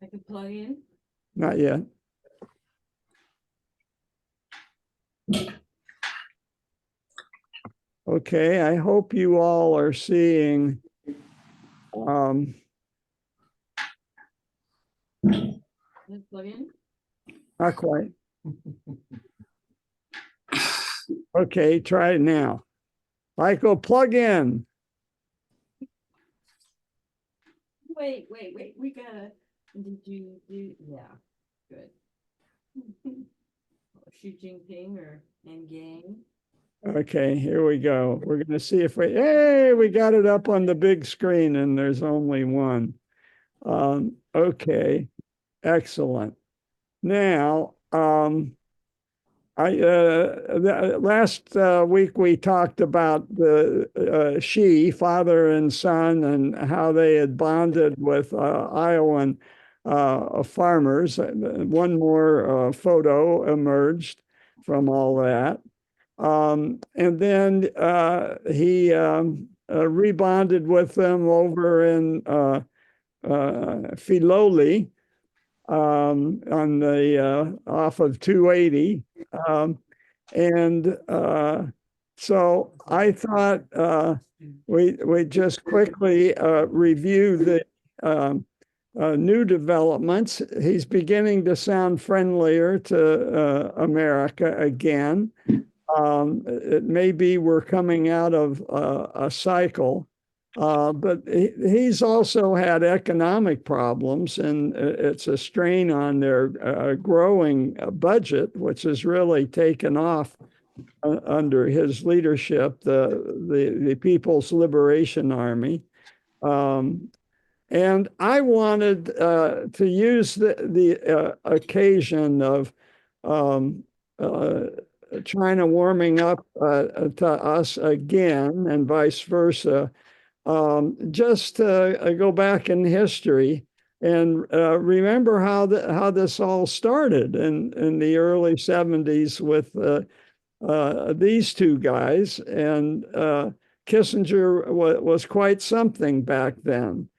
I can plug in. Not yet. Okay, I hope you all are seeing Can I plug in? not quite. Okay, try it now. Michael, plug in. Wait. We gotta. Did you do? Yeah, good. Xi Jinping or and gang. Okay, here we go. We're going to see if we got it up on the big screen and there's only one. Okay, excellent. Now, last week we talked about the father and son, and how they had bonded with Iowan farmers. One more photo emerged from all that. And then he rebonded with them over in Filoli, on the off of 280. So I thought we just quickly review the new developments. He's beginning to sound friendlier to America again. It may be we're coming out of a cycle, but he's also had economic problems, and it's a strain on their growing budget, which has really taken off under his leadership, the People's Liberation Army. And I wanted to use the occasion of China warming up to us again, and vice versa, just to go back in history and remember how this all started in the early 70s with these two guys. And Kissinger was quite something back then.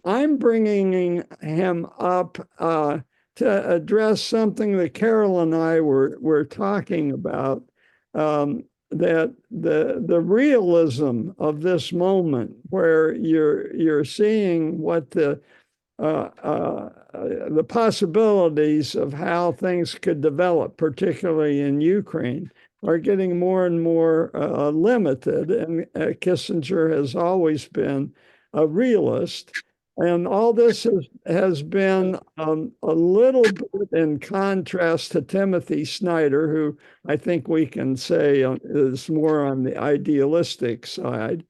I'm bringing him up to address something that Carol and I were talking about, that the realism of this moment, where you're seeing what the possibilities of how things could develop, particularly in Ukraine, are getting more and more limited. And Kissinger has always been a realist. And all this has been a little bit in contrast to Timothy Snyder, who I think we can say is more on the idealistic side.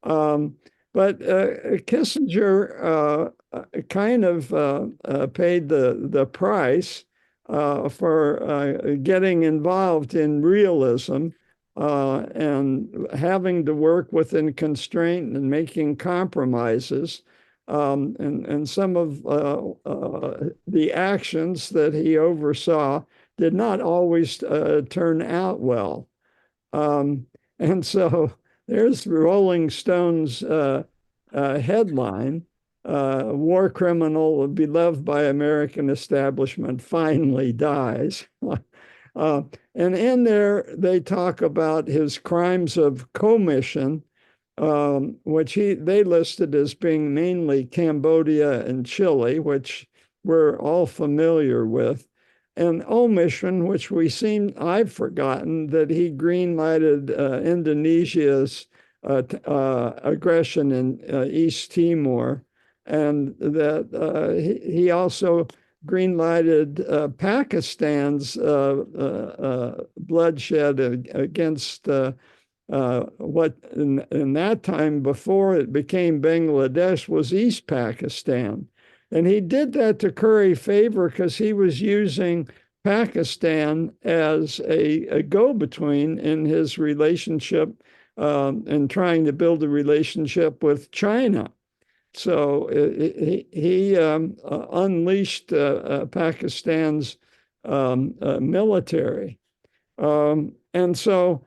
But Kissinger kind of paid the price for getting involved in realism and having to work within constraint and making compromises. And some of the actions that he oversaw did not always turn out well. And so there's Rolling Stone's headline, war criminal beloved by American establishment finally dies. And in there, they talk about his crimes of commission, which they listed as being mainly Cambodia and Chile, which we're all familiar with, and omission, which I've forgotten that he greenlighted Indonesia's aggression in East Timor, and that he also greenlighted Pakistan's bloodshed against what in that time, before it became Bangladesh, was East Pakistan. And he did that to curry favor because he was using Pakistan as a go-between in his relationship and trying to build a relationship with China. So he unleashed Pakistan's military. And so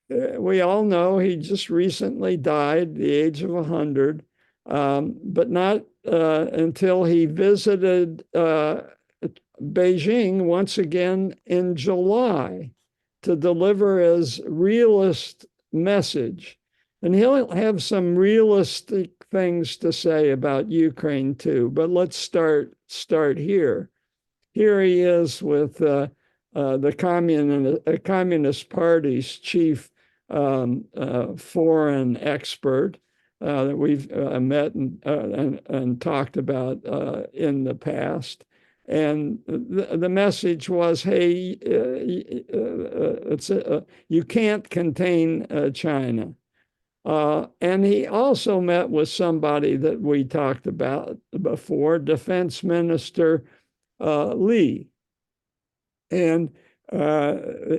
we all know he just recently died at the age of 100. but not until he visited Beijing once again in July to deliver his realist message. And he'll have some realistic things to say about Ukraine too. But let's start here. Here he is with the Communist Party's chief foreign expert that we've met and talked about in the past. And the message was, hey, you can't contain China. And he also met with somebody that we talked about before, Defense Minister Lee. And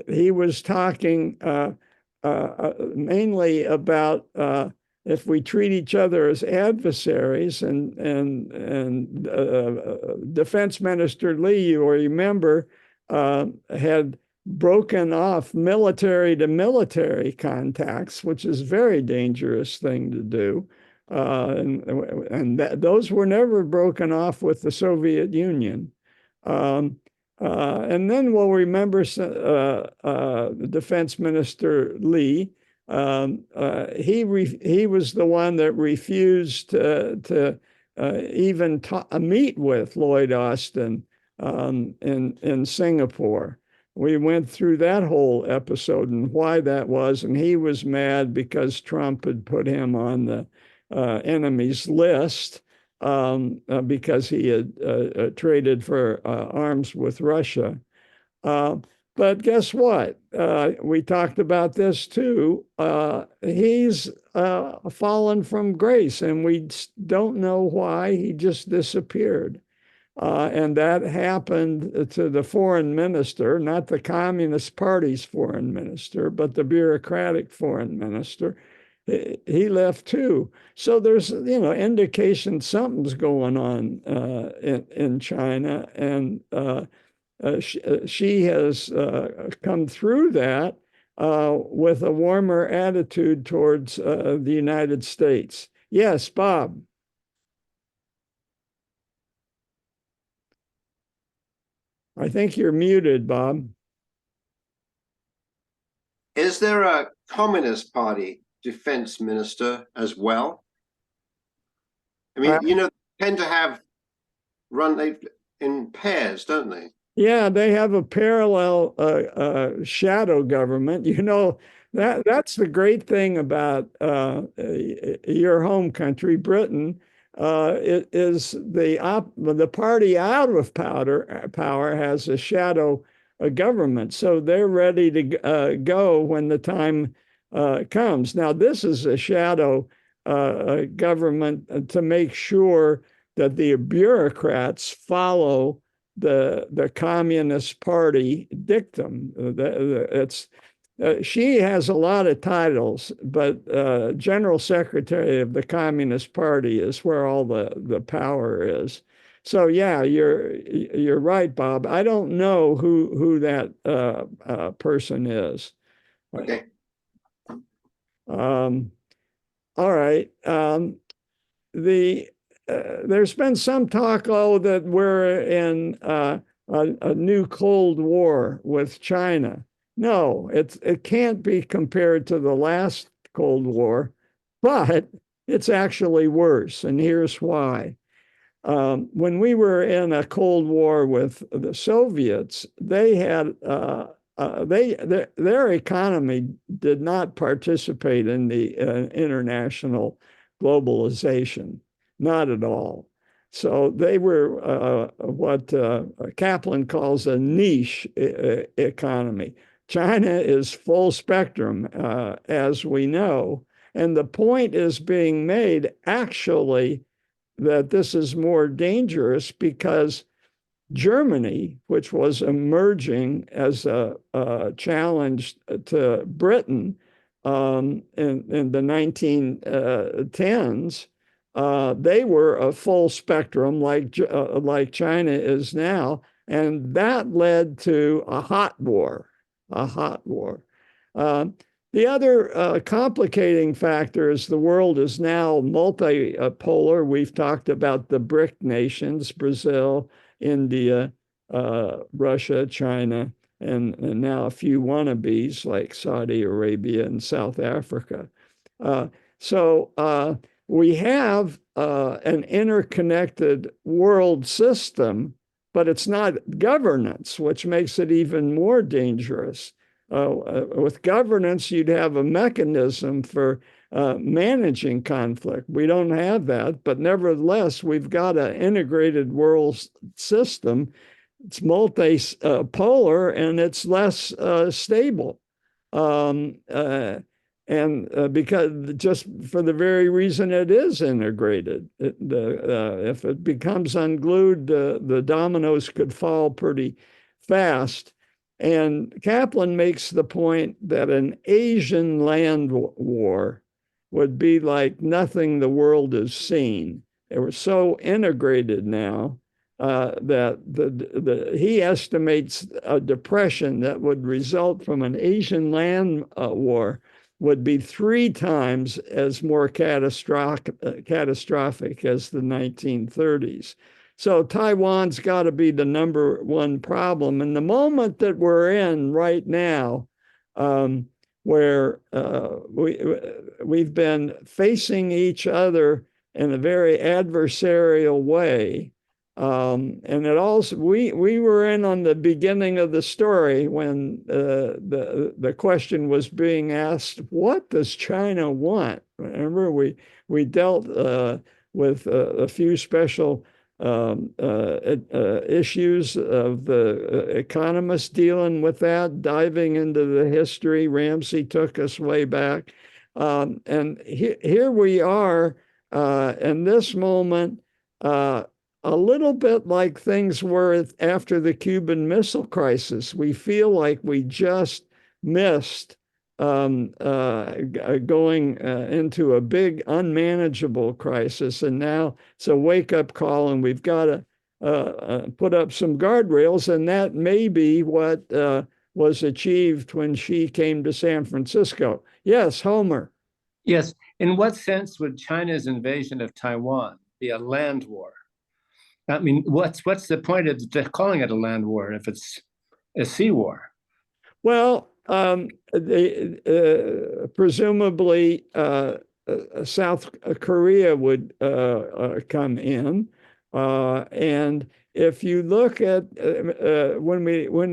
he was talking mainly about if we treat each other as adversaries, and Defense Minister Lee, you remember, had broken off military to military contacts, which is a very dangerous thing to do. Those were never broken off with the Soviet Union. And then we'll remember the Defense Minister Lee. He was the one that refused to even meet with Lloyd Austin in Singapore. We went through that whole episode and why that was, and he was mad because Trump had put him on the enemies list because he had traded for arms with Russia. But guess what? We talked about this too. He's fallen from grace, and we don't know why. He just disappeared. And that happened to the foreign minister, not the Communist Party's foreign minister, but the bureaucratic foreign minister. He left too. So there's, indication something's going on in China, and she has come through that with a warmer attitude towards the United States. Yes, Bob. I think you're muted, Bob. Is there a Communist Party defense minister as well? I mean, they tend to run in pairs, don't they? Yeah, they have a parallel shadow government. That's the great thing about your home country, Britain. It is the party out of power has a shadow government, so they're ready to go when the time comes. Now, this is a shadow government to make sure that the bureaucrats follow the Communist Party dictum. She has a lot of titles, but General Secretary of the Communist Party is where all the power is. So yeah, you're right, Bob. I don't know who that person is. Okay. All right. There's been some talk, that we're in a new Cold War with China. No, it can't be compared to the last Cold War, but it's actually worse, and here's why. When we were in a Cold War with the Soviets, they had their economy did not participate in the international globalization, not at all. So they were what Kaplan calls a niche economy. China is full spectrum, as we know, and the point is being made actually that this is more dangerous because Germany, which was emerging as a challenge to Britain in the 1910s, they were a full spectrum like China is now, and that led to a hot war. The other complicating factor is the world is now multipolar. We've talked about the BRIC nations, Brazil, India, Russia, China, and now a few wannabes like Saudi Arabia and South Africa. So we have an interconnected world system, but it's not governance, which makes it even more dangerous. With governance, you'd have a mechanism for managing conflict. We don't have that, but nevertheless, we've got an integrated world system. It's multipolar and it's less stable. And because just for the very reason it is integrated, if it becomes unglued, the dominoes could fall pretty fast. And Kaplan makes the point that an Asian land war would be like nothing the world has seen. They were so integrated now that he estimates a depression that would result from an Asian land war would be 3 times as more catastrophic as the 1930s. So Taiwan's got to be the #1 problem. And the moment that we're in right now, where we've been facing each other in a very adversarial way, and it also we were in on the beginning of the story when the question was being asked, what does China want? Remember, we dealt with a few special issues of the economists dealing with that, diving into the history. Ramsey took us way back. And here we are in this moment, a little bit like things were after the Cuban Missile Crisis. We feel like we just missed going into a big unmanageable crisis. And now it's a wake-up call, and we've got to put up some guardrails. And that may be what was achieved when she came to San Francisco. Yes, Homer. Yes. In what sense would China's invasion of Taiwan be a land war? I mean, what's the point of calling it a land war if it's a sea war? Well, presumably South Korea would come in, and if you look at when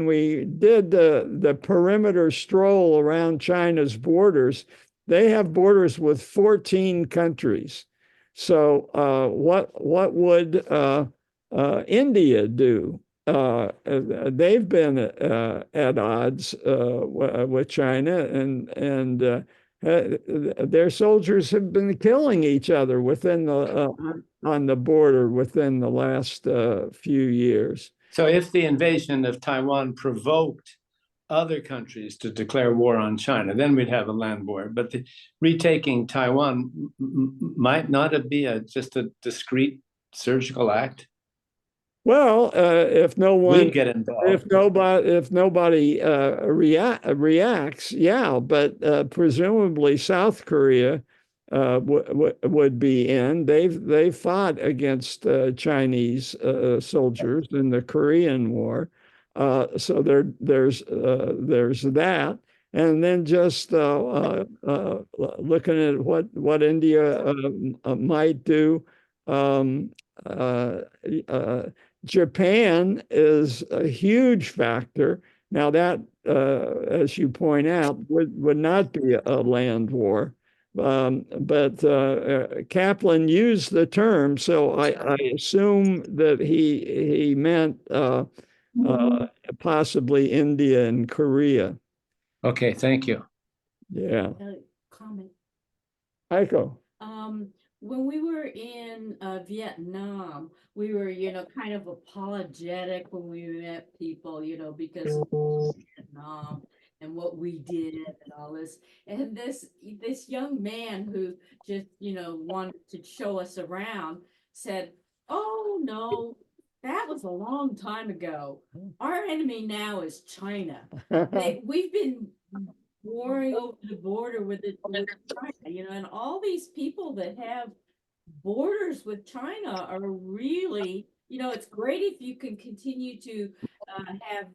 we did the perimeter stroll around China's borders, they have borders with 14 countries. So what would India do? They've been at odds with China, and their soldiers have been killing each other within on the border within the last few years. So if the invasion of Taiwan provoked other countries to declare war on China, then we'd have a land war. But the retaking Taiwan might not be just a discrete surgical act. Well, if nobody reacts, yeah, but presumably South Korea would be in. They've fought against Chinese soldiers in the Korean War, so there's that. And then just looking at what India might do. Japan is a huge factor. Now that, as you point out, would not be a land war. But Kaplan used the term, so I assume that he meant possibly India and Korea. Okay, thank you. Yeah. Comment. Heiko. When we were in Vietnam, we were, kind of apologetic when we met people, because of Vietnam and what we did and all this. And this young man who just, wanted to show us around said, "Oh no, that was a long time ago. Our enemy now is China. We've been warring over the border with China, and all these people that have borders with China are really, it's great if you can continue to have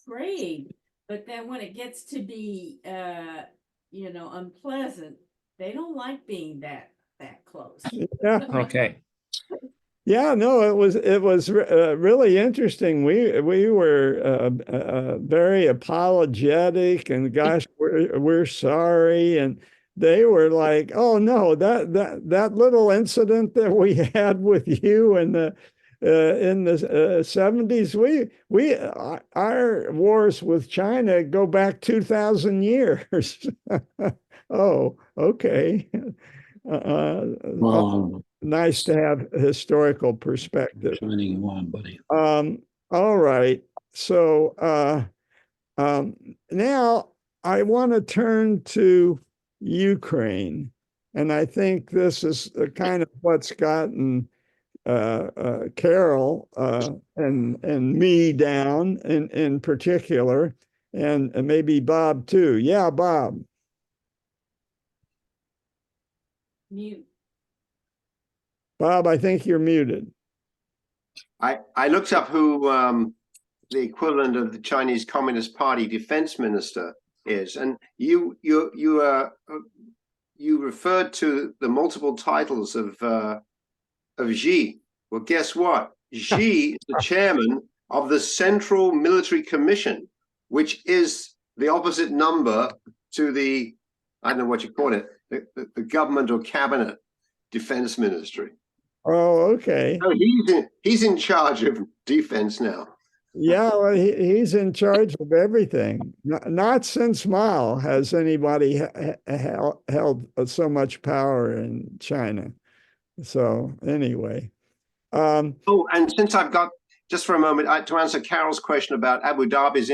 trade, but then when it gets to be unpleasant, they don't like being that close. Yeah. Okay. Yeah, no, it was really interesting. We were very apologetic, and gosh, we're sorry, and they were like, "Oh no, that little incident that we had with you in the 70s, our wars with China go back 2,000 years." Oh, okay. Well, Nice to have historical perspective. shining you on, buddy. All right. So now I want to turn to Ukraine. And I think this is kind of what's gotten Carol and me down in particular, and maybe Bob too. Yeah, Bob. Mute. Bob, I think you're muted. I looked up who the equivalent of the Chinese Communist Party defense minister is, and you referred to the multiple titles of Xi. Well, guess what? Xi is the chairman of the Central Military Commission, which is the opposite number to the, I don't know what you call it, the government or cabinet defense ministry. Oh, okay. So he's in charge of defense now. Yeah, well, he's in charge of everything. Not since Mao has anybody held so much power in China. So anyway. Oh, and since I've got, just for a moment, to answer Carol's question about Abu Dhabi's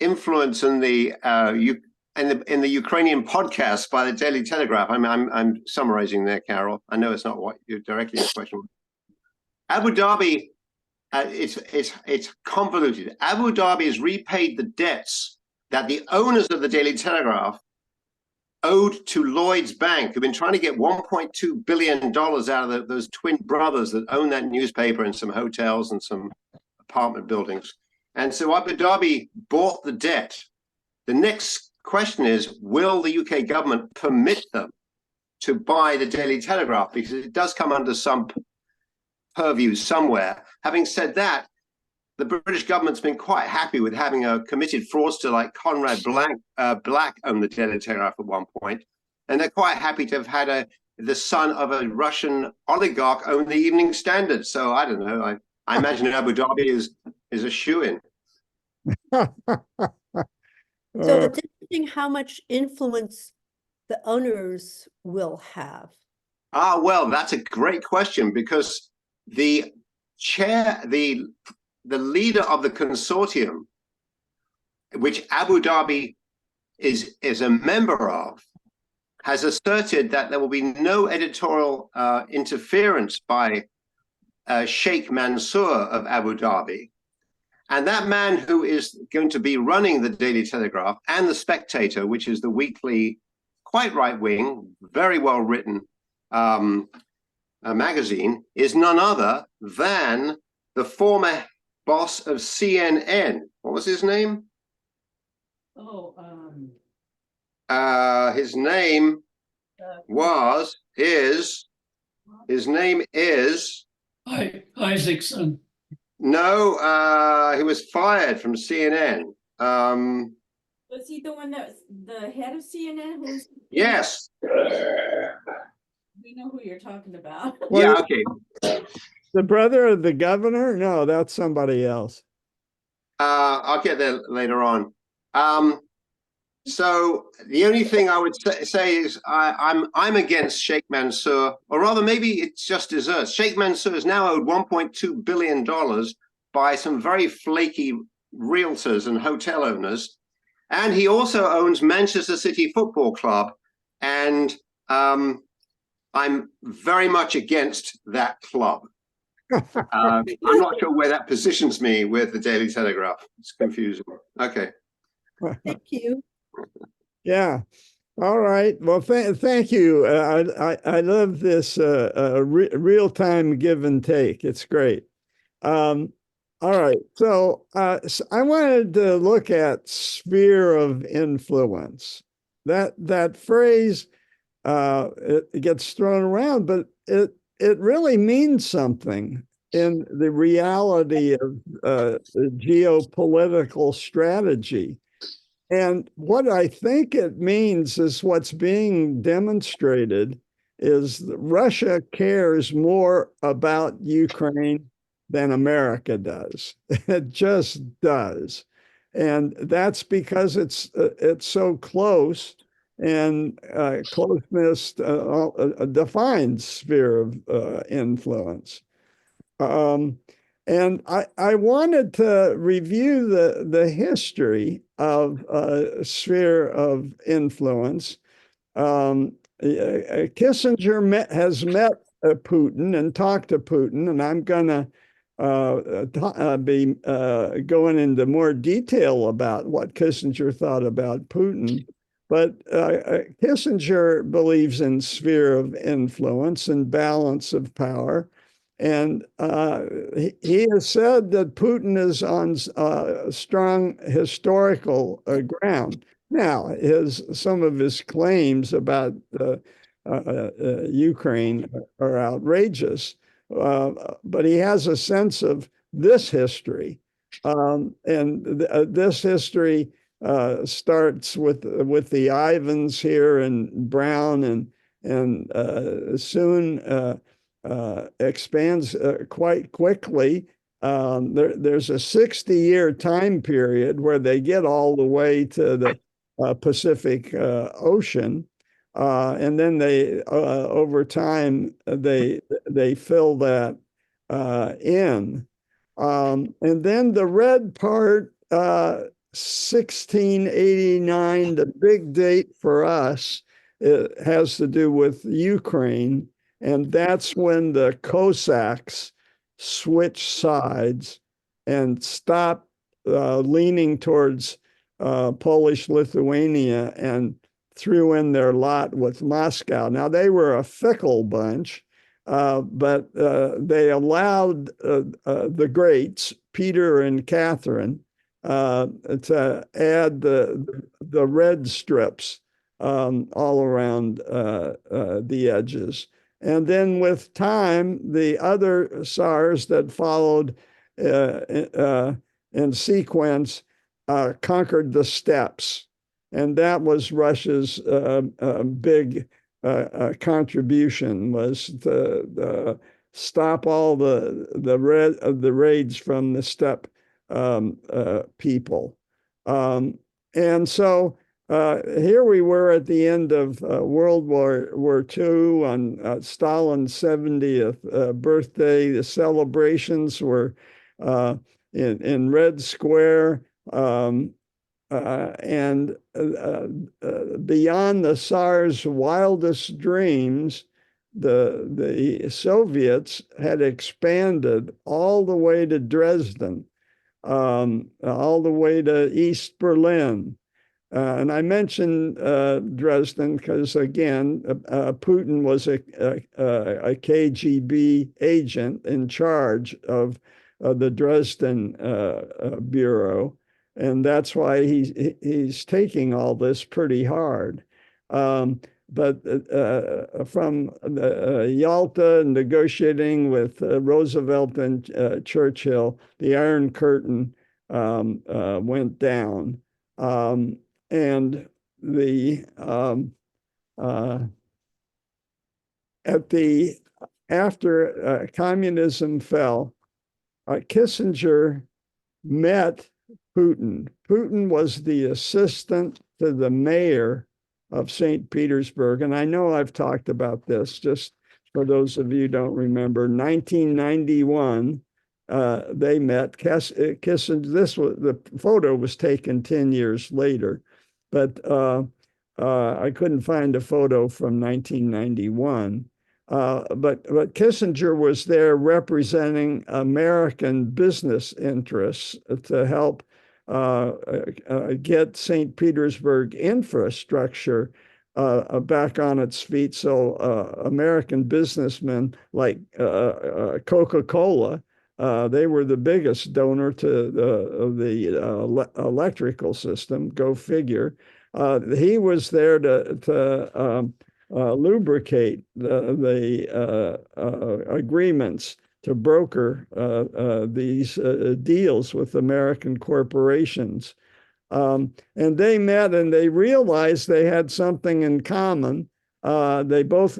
influence in the Ukrainian podcast by the Daily Telegraph. I'm summarizing there, Carol. I know it's not what you're directly your question. Abu Dhabi, it's convoluted. Abu Dhabi has repaid the debts that the owners of the Daily Telegraph owed to Lloyd's Bank, who've been trying to get $1.2 billion out of those twin brothers that own that newspaper and some hotels and some apartment buildings. And so Abu Dhabi bought the debt. The next question is, will the UK government permit them to buy the Daily Telegraph? Because it does come under some purview somewhere. Having said that, the British government's been quite happy with having a committed fraudster like Conrad Black own the Daily Telegraph at one point. And they're quite happy to have had the son of a Russian oligarch own the Evening Standard. So I don't know. I imagine Abu Dhabi is a shoo-in. So it's interesting how much influence the owners will have. Well, that's a great question, because the leader of the consortium, which Abu Dhabi is a member of, has asserted that there will be no editorial interference by Sheikh Mansour of Abu Dhabi. And that man who is going to be running the Daily Telegraph and the Spectator, which is the weekly, quite right-wing, very well-written magazine, is none other than the former boss of CNN. What was his name? Oh, his name his name is Isaacson. No, he was fired from CNN. was he the one that was the head of CNN? Yes. We know who you're talking about. Yeah, okay. The brother of the governor? No, that's somebody else. I'll get there later on. So the only thing I would say is I'm against Sheikh Mansour, or rather maybe it's just desserts. Sheikh Mansour is now owed $1.2 billion by some very flaky realtors and hotel owners. And he also owns Manchester City Football Club. And I'm very much against that club. I'm not sure where that positions me with the Daily Telegraph. It's confusing. Okay. Thank you. Yeah. All right. Well, thank you. I love this real-time give and take. It's great. All right. So, I wanted to look at sphere of influence. That phrase it gets thrown around, but it really means something in the reality of geopolitical strategy. And what I think it means is what's being demonstrated is that Russia cares more about Ukraine than America does. It just does. And that's because it's so close, and closeness defines sphere of influence. Um, and I wanted to review the history of sphere of influence. Kissinger has met Putin and talked to Putin, and I'm going to be going into more detail about what Kissinger thought about Putin. But Kissinger believes in sphere of influence and balance of power. And he has said that Putin is on strong historical ground. Now, some of his claims about Ukraine are outrageous, but he has a sense of this history. This history starts with the Ivans here and Brown, and soon expands quite quickly. There's a 60-year time period where they get all the way to the Pacific Ocean, and then they over time they fill that in, and then the red part, 1689, the big date for us, it has to do with Ukraine. And that's when the Cossacks switched sides and stopped leaning towards Polish Lithuania and threw in their lot with Moscow. Now, they were a fickle bunch, but they allowed the greats, Peter and Catherine, to add the red strips all around the edges. And then with time, the other Tsars that followed in sequence conquered the steppes. And that was Russia's big contribution, was to stop all the raids from the steppe people. And so here we were at the end of World War II on Stalin's 70th birthday. The celebrations were in Red Square. And beyond the Tsar's wildest dreams, the Soviets had expanded all the way to Dresden, all the way to East Berlin. And I mentioned Dresden because, again, Putin was a KGB agent in charge of the Dresden Bureau. And that's why he's taking all this pretty hard. But from Yalta, negotiating with Roosevelt and Churchill, the Iron Curtain went down. And after communism fell, Kissinger met Putin. Putin was the assistant to the mayor of St. Petersburg. And I know I've talked about this, just for those of you who don't remember. 1991, they met. Kissinger, the photo was taken 10 years later, but I couldn't find a photo from 1991. But Kissinger was there representing American business interests to help get St. Petersburg infrastructure back on its feet. So American businessmen like Coca-Cola, they were the biggest donor to the electrical system. Go figure. He was there to lubricate the agreements to broker these deals with American corporations. And they met and they realized they had something in common. They both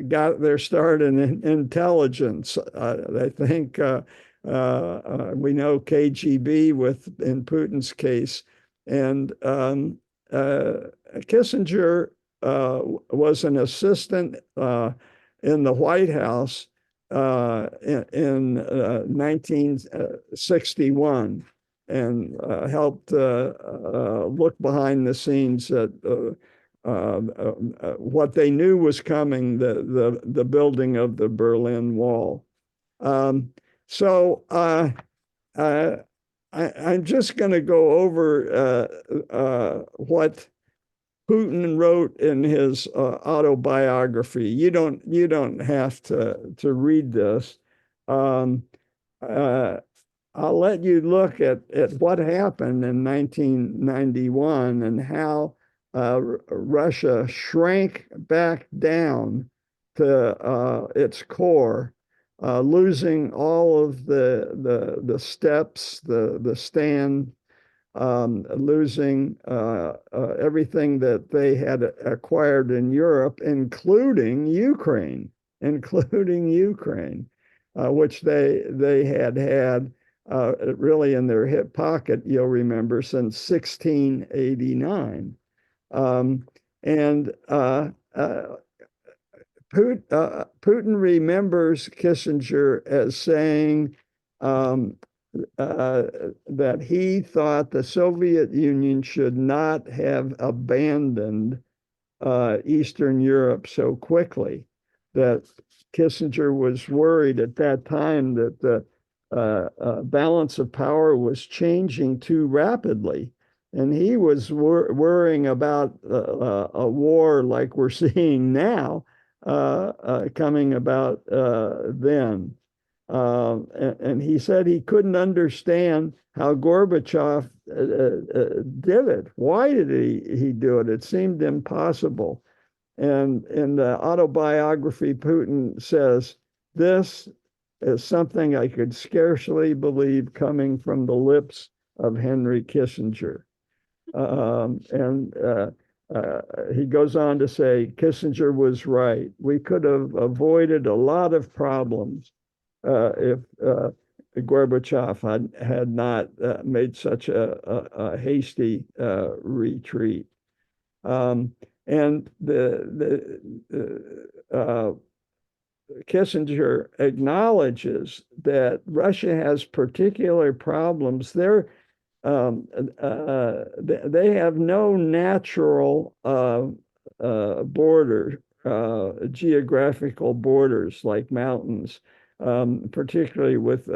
got their start in intelligence. I think we know KGB in Putin's case. And Kissinger was an assistant in the White House in 1961 and helped look behind the scenes at what they knew was coming, the building of the Berlin Wall. So I'm just going to go over what Putin wrote in his autobiography. You don't have to read this. I'll let you look at what happened in 1991 and how Russia shrank back down to its core, losing all of the steps, the stand, losing everything that they had acquired in Europe, including Ukraine, which they had really in their hip pocket, you'll remember, since 1689. Putin remembers Kissinger as saying that he thought the Soviet Union should not have abandoned Eastern Europe so quickly, that Kissinger was worried at that time that the balance of power was changing too rapidly. And he was worrying about a war like we're seeing now coming about then. And he said he couldn't understand how Gorbachev did it. Why did he do it? It seemed impossible. And in the autobiography, Putin says, "This is something I could scarcely believe coming from the lips of Henry Kissinger." He goes on to say, Kissinger was right. We could have avoided a lot of problems if Gorbachev had not made such a hasty retreat. And Kissinger acknowledges that Russia has particular problems. They have no natural border, geographical borders like mountains, particularly with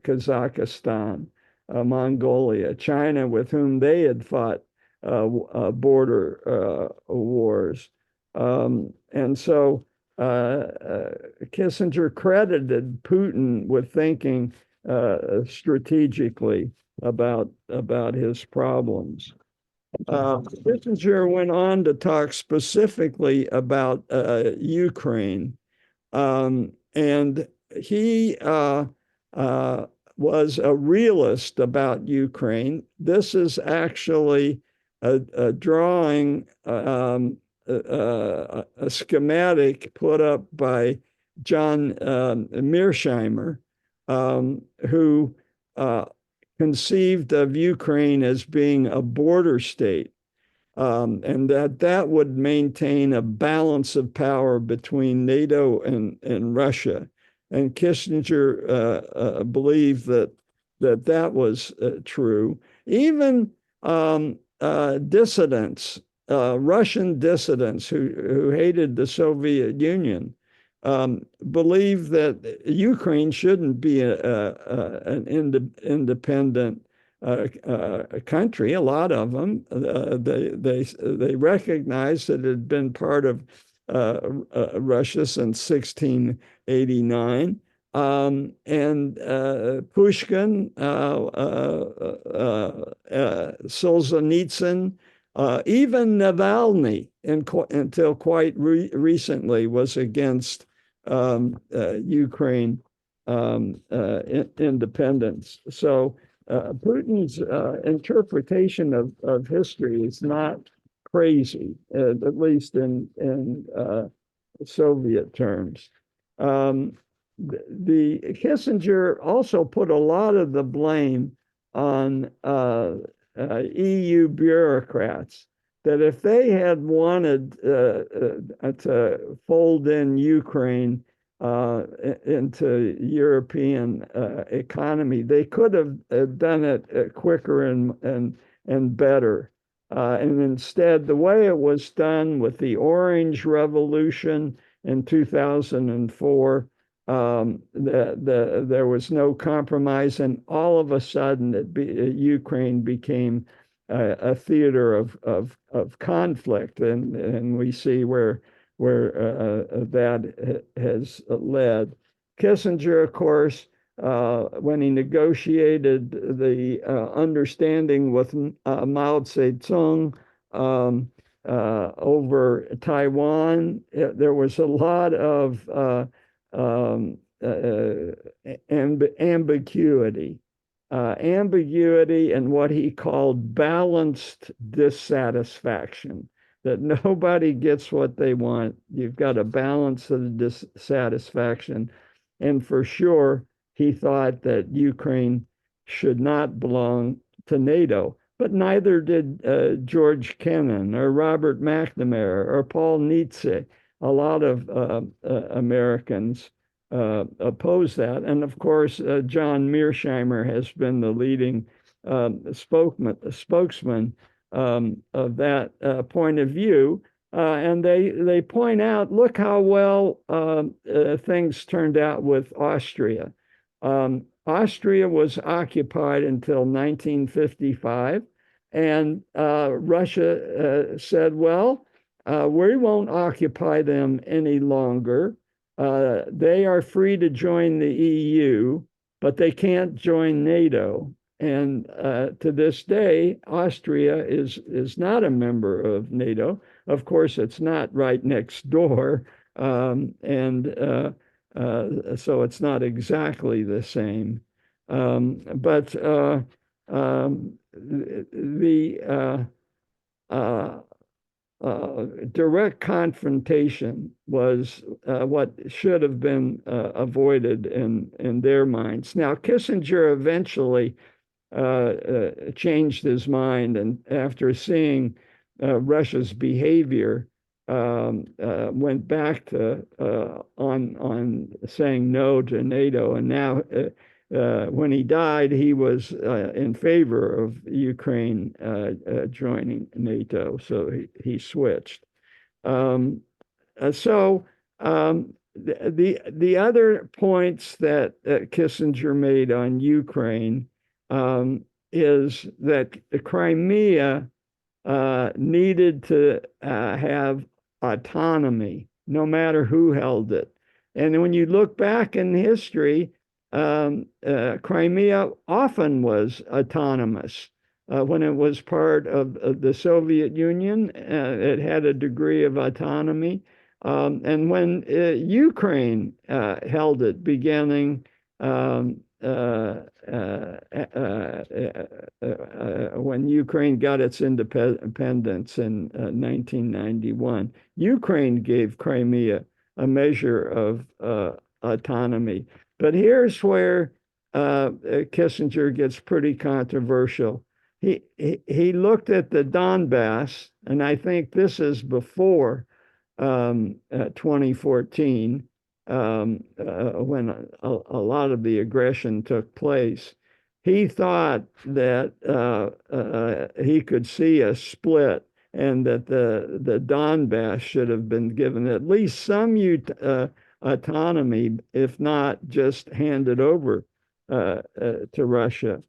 Kazakhstan, Mongolia, China, with whom they had fought border wars. And so Kissinger credited Putin with thinking strategically about his problems. Kissinger went on to talk specifically about Ukraine, and he was a realist about Ukraine. This is actually a drawing, a schematic put up by John Mearsheimer, who conceived of Ukraine as being a border state, and that would maintain a balance of power between NATO and Russia. And Kissinger believed that was true. Even dissidents, Russian dissidents who hated the Soviet Union, believed that Ukraine shouldn't be an independent country, a lot of them, they recognized that it had been part of Russia since 1689. And Pushkin, Solzhenitsyn, even Navalny, until quite recently, was against Ukraine independence. So Putin's interpretation of history is not crazy, at least in Soviet terms. The Kissinger also put a lot of the blame on EU bureaucrats, that if they had wanted to fold in Ukraine into European economy, they could have done it quicker and better. And instead, the way it was done with the Orange Revolution in 2004, there was no compromise, and all of a sudden, Ukraine became a theater of conflict, and we see where that has led. Kissinger, of course, when he negotiated the understanding with Mao Zedong over Taiwan, there was a lot of ambiguity. Ambiguity and what he called balanced dissatisfaction, that nobody gets what they want. You've got a balance of dissatisfaction. And for sure, he thought that Ukraine should not belong to NATO, but neither did George Kennan or Robert McNamara or Paul Nietzsche. A lot of Americans oppose that. And of course, John Mearsheimer has been the leading spokesman of that point of view. And they point out, look how well things turned out with Austria. Austria was occupied until 1955, and Russia said, well, we won't occupy them any longer. They are free to join the EU, but they can't join NATO. And to this day, Austria is not a member of NATO. Of course, it's not right next door. So it's not exactly the same. But the direct confrontation was what should have been avoided in their minds. Now, Kissinger eventually changed his mind, and after seeing Russia's behavior, went back to on saying no to NATO, and now when he died, he was in favor of Ukraine joining NATO, so he switched. The other points that Kissinger made on Ukraine is that the Crimea needed to have autonomy, no matter who held it. And when you look back in history, Crimea often was autonomous. When it was part of the Soviet Union, it had a degree of autonomy. And when Ukraine held it, beginning when Ukraine got its independence in 1991, Ukraine gave Crimea a measure of autonomy. But here's where Kissinger gets pretty controversial. He looked at the Donbass, and I think this is before 2014, when a lot of the aggression took place. He thought that he could see a split, and that the Donbass should have been given at least some autonomy, if not just handed over to Russia.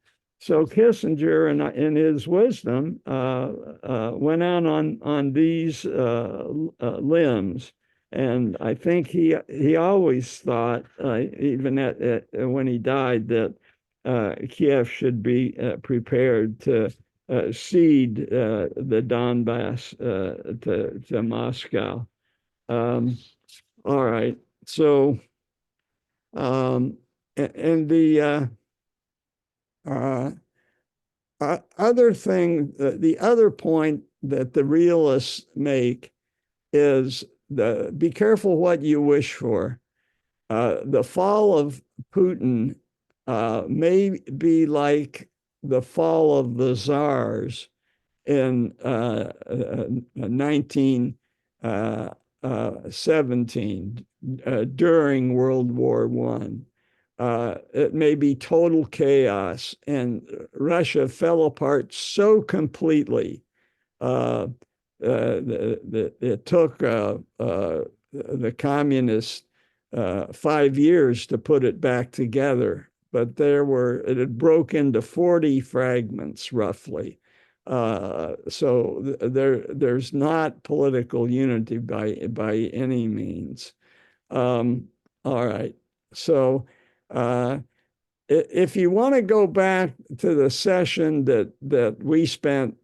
So Kissinger, in his wisdom, went out on these limbs, and I think he always thought, even when he died, that Kiev should be prepared to cede the Donbass to Moscow. All right, so and the other thing, the other point that the realists make is be careful what you wish for. The fall of Putin may be like the fall of the czars in 1917 during World War I. It may be total chaos, and Russia fell apart so completely. It took the communists 5 years to put it back together, but it had broke into 40 fragments roughly. So there's not political unity by any means. All right. So if you want to go back to the session that we spent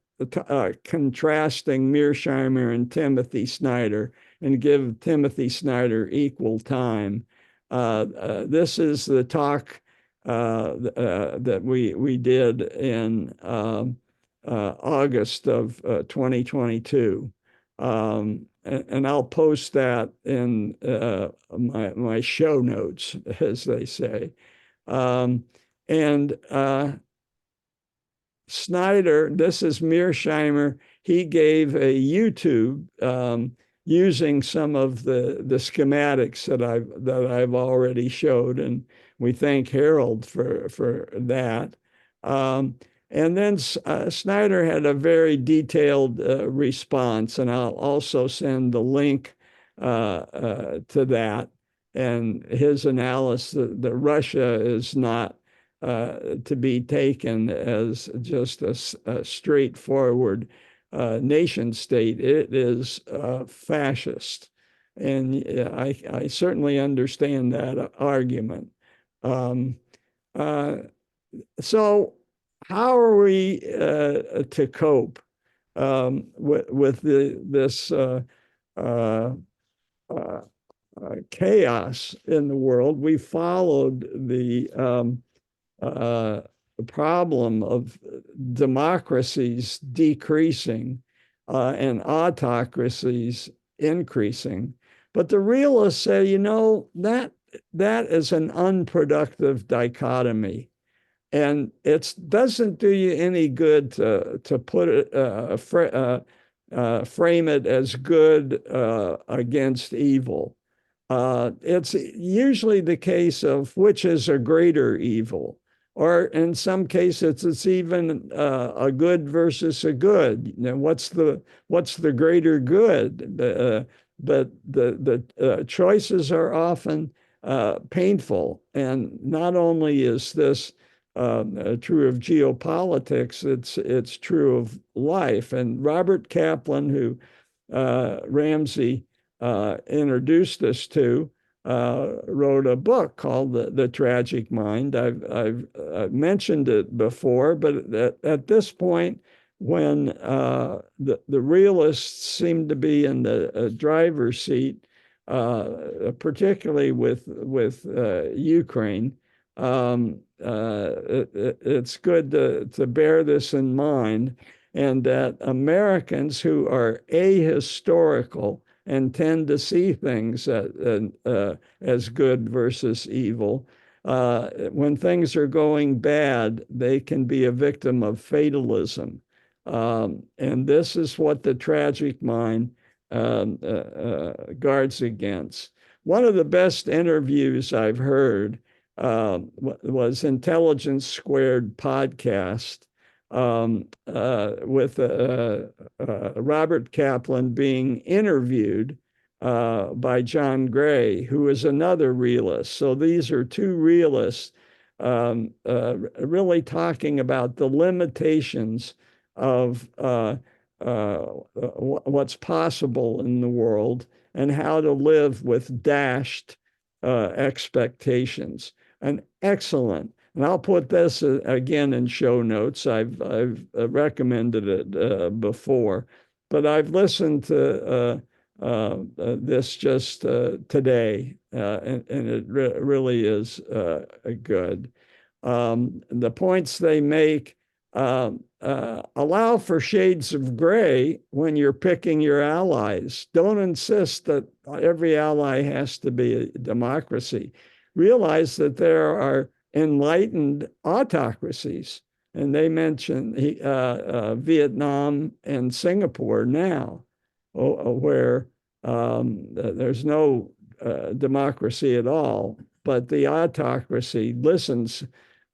contrasting Mearsheimer and Timothy Snyder, and give Timothy Snyder equal time, this is the talk that we did in August of 2022. And I'll post that in my show notes, as they say. And Snyder, this is Mearsheimer, he gave a YouTube using some of the schematics that I've already showed, and we thank Harold for that. And then Snyder had a very detailed response, and I'll also send the link to that. And his analysis that Russia is not to be taken as just a straightforward nation state. It is fascist. And I certainly understand that argument. So how are we to cope with this chaos in the world? We followed the problem of democracies decreasing and autocracies increasing. But the realists say, that is an unproductive dichotomy. And it doesn't do you any good to put it, frame it as good against evil. It's usually the case of which is a greater evil, or in some cases it's even a good versus a good. What's the greater good? But the choices are often painful, and not only is this true of geopolitics, it's true of life. And Robert Kaplan, who Ramsey introduced us to, wrote a book called The Tragic Mind. I've mentioned it before, but at this point, when the realists seem to be in the driver's seat, particularly with Ukraine, it's good to bear this in mind, and that Americans who are ahistorical and tend to see things as good versus evil, when things are going bad, they can be a victim of fatalism. And this is what the tragic mind guards against. One of the best interviews I've heard was Intelligence Squared podcast with Robert Kaplan being interviewed by John Gray, who is another realist. So these are two realists really talking about the limitations of what's possible in the world and how to live with dashed expectations. An excellent, and I'll put this again in show notes. I've recommended it before, but I've listened to this just today, and it really is good. The points they make allow for shades of gray when you're picking your allies. Don't insist that every ally has to be a democracy. Realize that there are enlightened autocracies, and they mention Vietnam and Singapore now, where there's no democracy at all, but the autocracy listens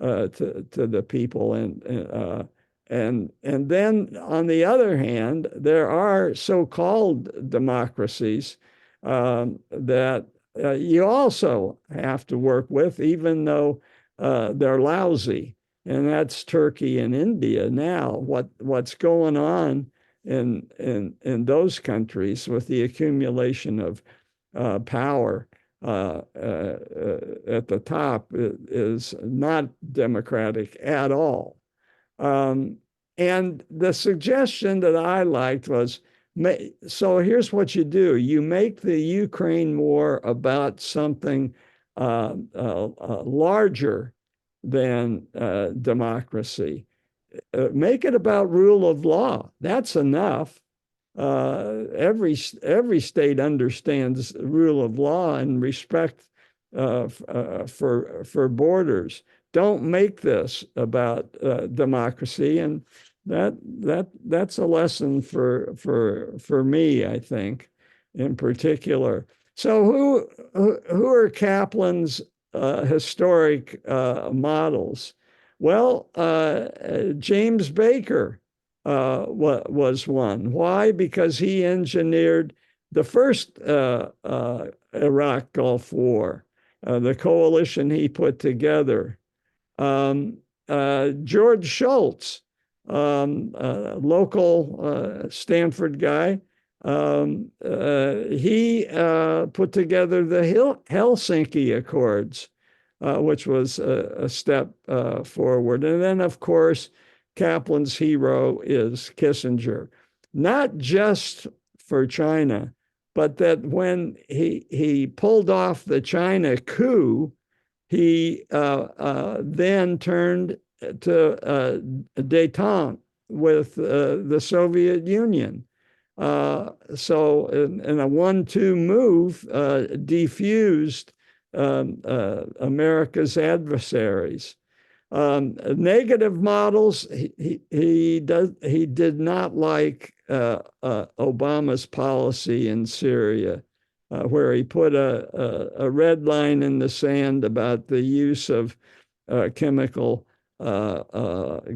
to the people, and then on the other hand, there are so-called democracies that you also have to work with, even though they're lousy, and that's Turkey and India now. What's going on in those countries with the accumulation of power at the top is not democratic at all. And the suggestion that I liked was, so here's what you do. You make the Ukraine war about something larger than democracy. Make it about rule of law. That's enough. Every state understands rule of law and respect for borders. Don't make this about democracy, and that's a lesson for me, I think, in particular. So who are Kaplan's historic models? Well, James Baker was one. Why? Because he engineered the first Iraq Gulf War, the coalition he put together. George Shultz, local Stanford guy, he put together the Helsinki Accords, which was a step forward. And then, of course, Kaplan's hero is Kissinger, not just for China, but that when he pulled off the China coup, he then turned to détente with the Soviet Union. So in a 1-2 move, defused America's adversaries. Negative models, he did not like Obama's policy in Syria, where he put a red line in the sand about the use of chemical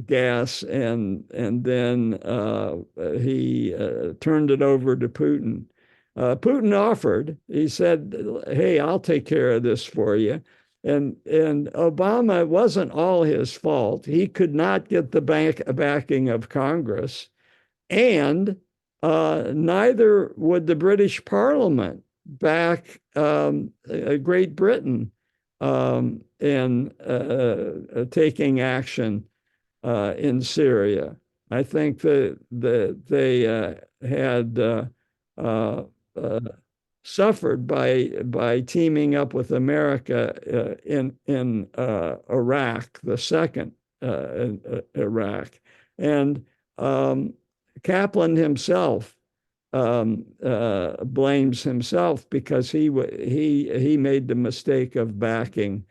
gas, and then he turned it over to Putin. Putin offered. He said, "Hey, I'll take care of this for you." And Obama, it wasn't all his fault. He could not get the backing of Congress, and neither would the British Parliament back Great Britain in taking action in Syria. I think that they had suffered by teaming up with America in Iraq, the second Iraq, and Kaplan himself blames himself because he made the mistake of backing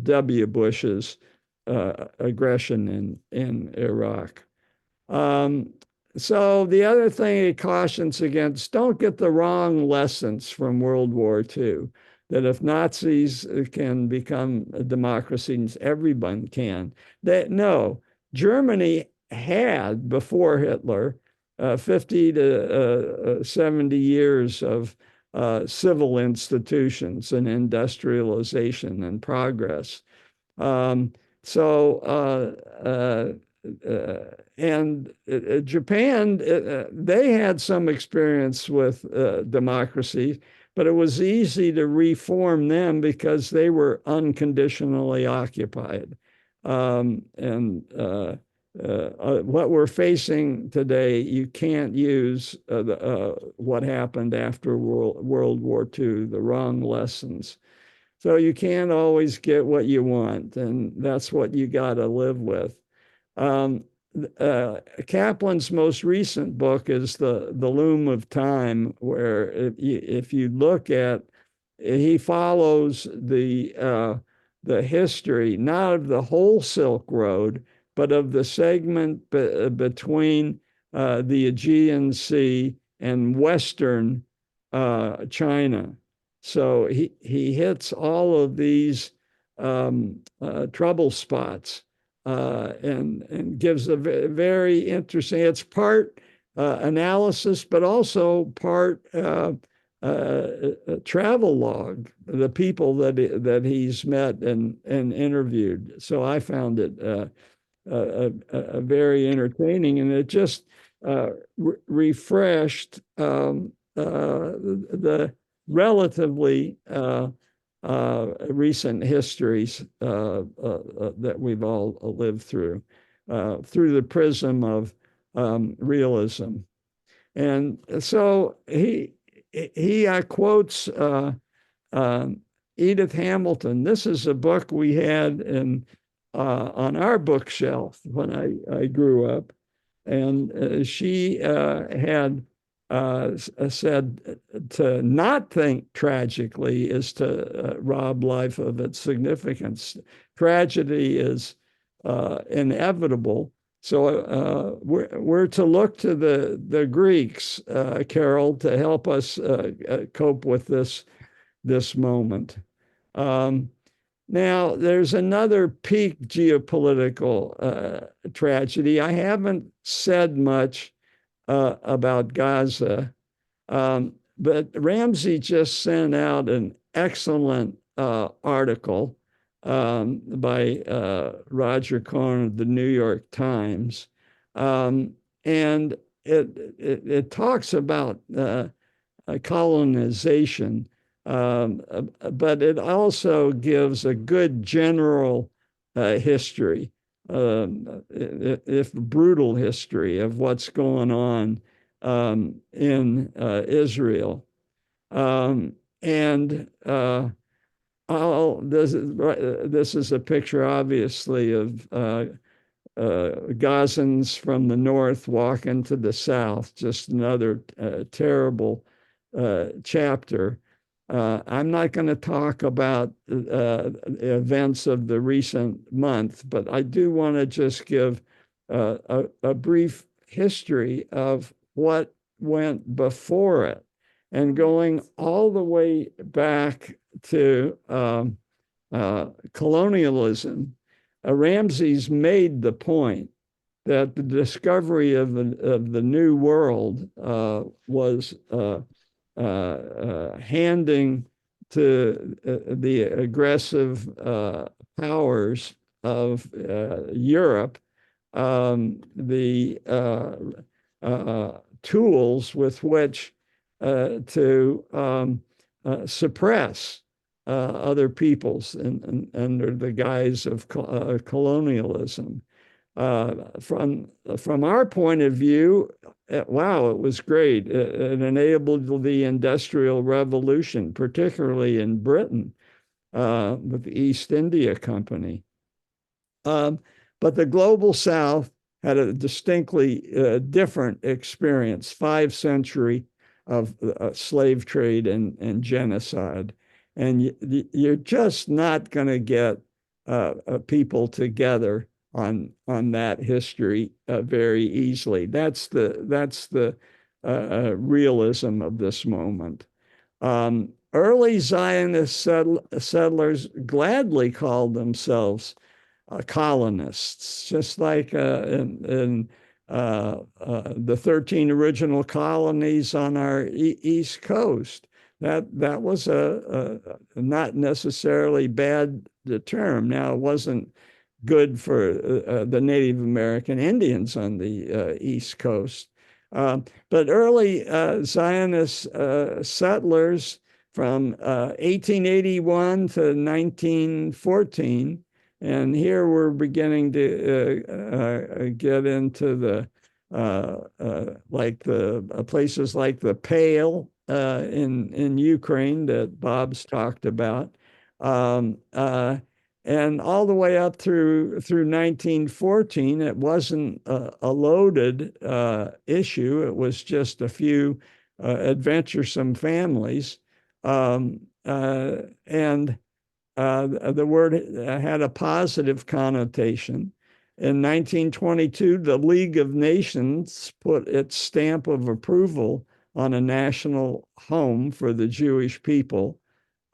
W. Bush's aggression in Iraq. So the other thing he cautions against, don't get the wrong lessons from World War II, that if Nazis can become democracies, everyone can. No, Germany had, before Hitler, 50 to 70 years of civil institutions and industrialization and progress. Japan, they had some experience with democracy, but it was easy to reform them because they were unconditionally occupied. What we're facing today, you can't use what happened after World War II, the wrong lessons. So you can't always get what you want, and that's what you got to live with. Kaplan's most recent book is the Loom of Time, where if you look at, he follows the history, not of the whole Silk Road, but of the segment between the Aegean Sea and Western China. So he hits all of these trouble spots and gives a very interesting, it's part analysis, but also part travel log, the people that he's met and interviewed. So I found it very entertaining, and it just refreshed the relatively recent histories that we've all lived through the prism of realism. And so he quotes Edith Hamilton. This is a book we had on our bookshelf when I grew up, and she had said to not think tragically is to rob life of its significance. Tragedy is inevitable. So we're to look to the Greeks, Carol, to help us cope with this moment. Now, there's another peak geopolitical tragedy. I haven't said much about Gaza, but Ramsey just sent out an excellent article by Roger Cohen of the New York Times, and it talks about colonization, but it also gives a good general history, if brutal history, of what's going on in Israel. This is a picture, obviously, of Gazans from the north walking to the south, just another terrible chapter. I'm not going to talk about events of the recent month, but I do want to just give a brief history of what went before it, and going all the way back to colonialism. Ramsey's made the point that the discovery of the New World was handing to the aggressive powers of Europe the tools with which to suppress other peoples under the guise of colonialism. From our point of view, wow, it was great. It enabled the Industrial Revolution, particularly in Britain, with the East India Company. But the Global South had a distinctly different experience, 5 centuries of slave trade and genocide. And you're just not going to get people together on that history very easily. That's the realism of this moment. Early Zionist settlers gladly called themselves colonists, just like in the 13 original colonies on our East Coast. that was a not necessarily bad term. Now, it wasn't good for the Native American Indians on the East Coast. But early Zionist settlers from 1881 to 1914, and here we're beginning to get into the like the places like the Pale in Ukraine that Bob's talked about. And all the way up through 1914, it wasn't a loaded issue. It was just a few adventuresome families. And the word had a positive connotation. In 1922, the League of Nations put its stamp of approval on a national home for the Jewish people.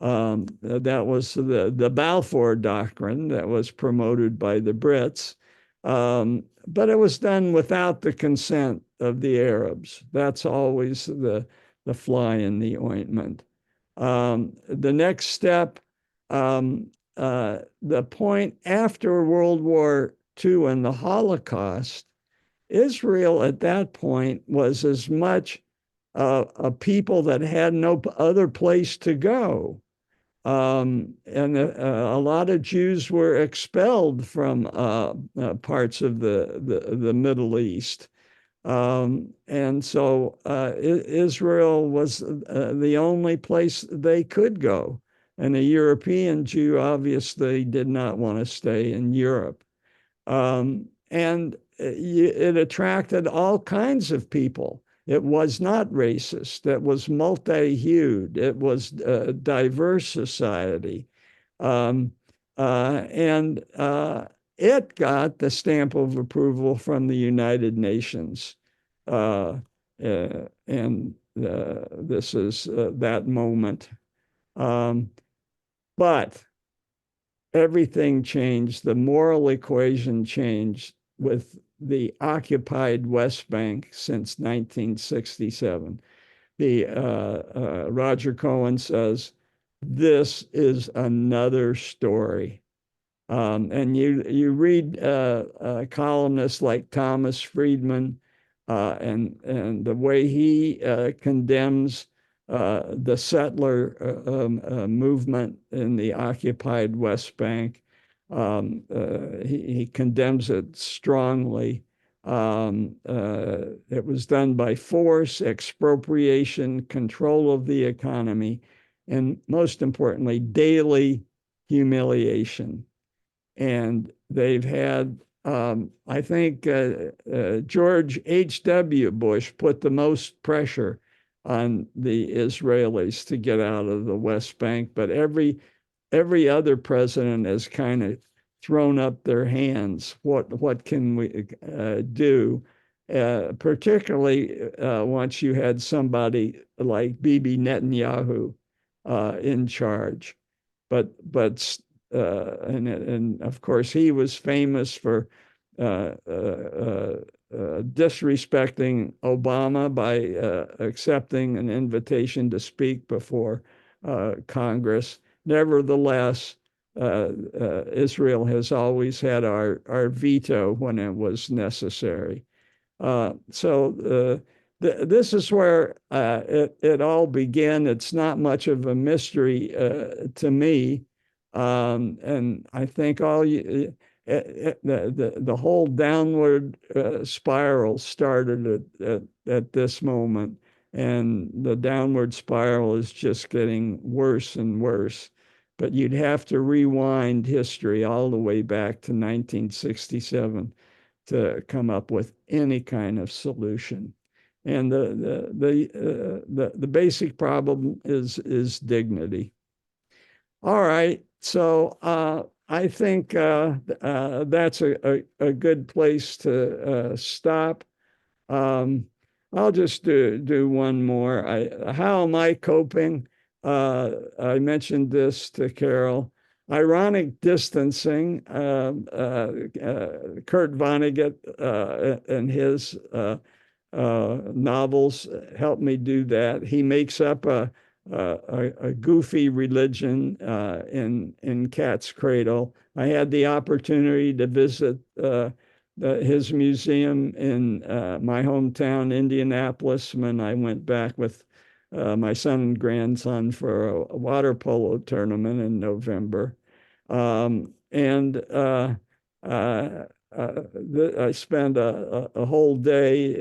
That was the Balfour Doctrine that was promoted by the Brits. But it was done without the consent of the Arabs. That's always the fly in the ointment. The next step, the point after World War II and the Holocaust, Israel at that point was as much a people that had no other place to go. And a lot of Jews were expelled from parts of the Middle East. And so Israel was the only place they could go. And a European Jew obviously did not want to stay in Europe. And it attracted all kinds of people. It was not racist. It was multi-hued. It was a diverse society. And it got the stamp of approval from the United Nations. And this is that moment. But everything changed. The moral equation changed with the occupied West Bank since 1967. Roger Cohen says, this is another story. And you read columnists like Thomas Friedman and the way he condemns the settler movement in the occupied West Bank. He condemns it strongly. It was done by force, expropriation, control of the economy, and most importantly, daily humiliation. And they've had, I think, George H.W. Bush put the most pressure on the Israelis to get out of the West Bank, but every other president has kind of thrown up their hands. What can we do? Particularly once you had somebody like Bibi Netanyahu in charge, but and of course he was famous for disrespecting Obama by accepting an invitation to speak before Congress. Nevertheless, Israel has always had our veto when it was necessary. So this is where it all began. It's not much of a mystery to me. And I think the whole downward spiral started at this moment, and the downward spiral is just getting worse and worse. But you'd have to rewind history all the way back to 1967 to come up with any kind of solution. And the basic problem is dignity. All right, so I think that's a good place to stop. I'll just do one more. How am I coping? I mentioned this to Carol. Ironic distancing. Kurt Vonnegut and his novels helped me do that. He makes up a a goofy religion in Cat's Cradle. I had the opportunity to visit his museum in my hometown, Indianapolis, when I went back with my son and grandson for a water polo tournament in November. I spent a whole day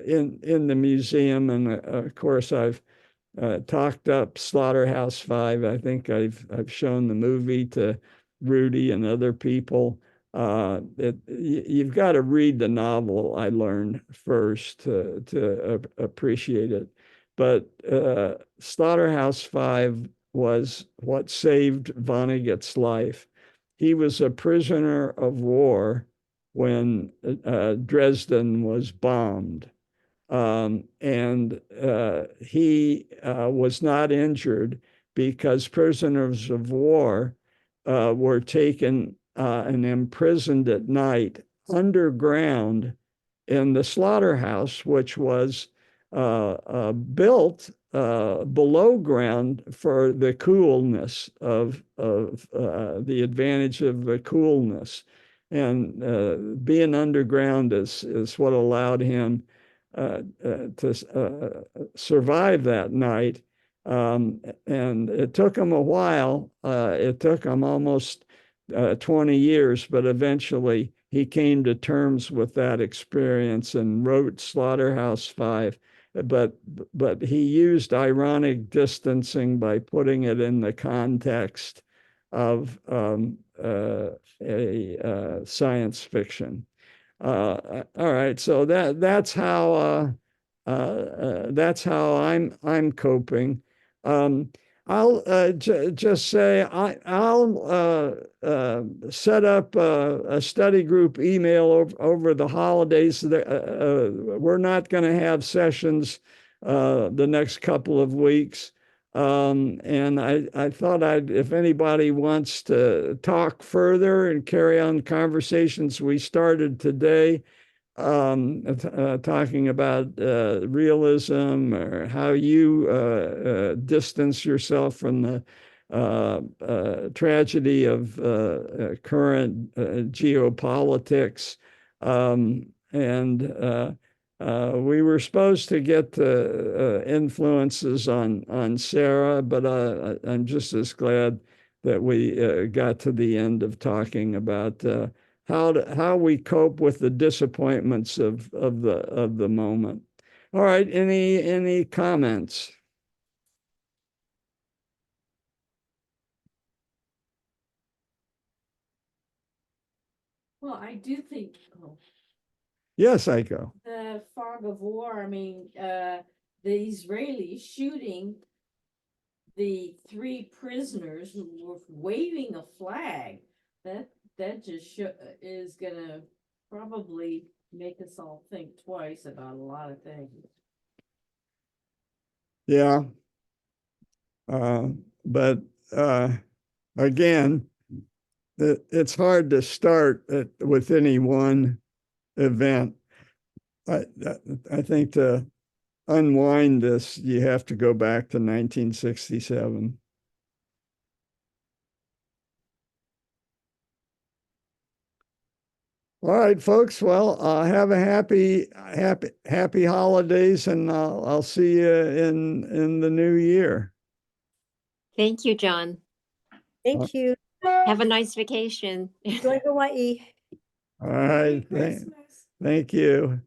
in the museum, and of course I've talked up Slaughterhouse-Five. I think I've shown the movie to Rudy and other people. You've got to read the novel, I learned, first to appreciate it. But Slaughterhouse-Five was what saved Vonnegut's life. He was a prisoner of war when Dresden was bombed. He was not injured because prisoners of war were taken and imprisoned at night underground in the slaughterhouse, which was built below ground for the coolness of the advantage of the coolness. And being underground is what allowed him to survive that night. And it took him a while. It took him almost 20 years, but eventually he came to terms with that experience and wrote Slaughterhouse-Five. But he used ironic distancing by putting it in the context of a science fiction. All right, so that's how I'm coping. I'll just say I'll set up a study group email over the holidays. We're not going to have sessions the next couple of weeks. And I thought if anybody wants to talk further and carry on conversations we started today, talking about realism or how you distance yourself from the tragedy of current geopolitics. We were supposed to get influences on Sarah, but I'm just as glad that we got to the end of talking about how we cope with the disappointments of the moment. All right, any comments? Well, I do think Yes, I go. the fog of war, I mean, the Israelis shooting the 3 prisoners who were waving a flag, that just is gonna probably make us all think twice about a lot of things. Yeah. But again, it's hard to start with any one event. I think to unwind this, you have to go back to 1967. All right, folks. Well, have a happy holidays, and I'll see you in the new year. Thank you, John. Thank you. Have a nice vacation. Enjoy Hawaii. All right. Thank you.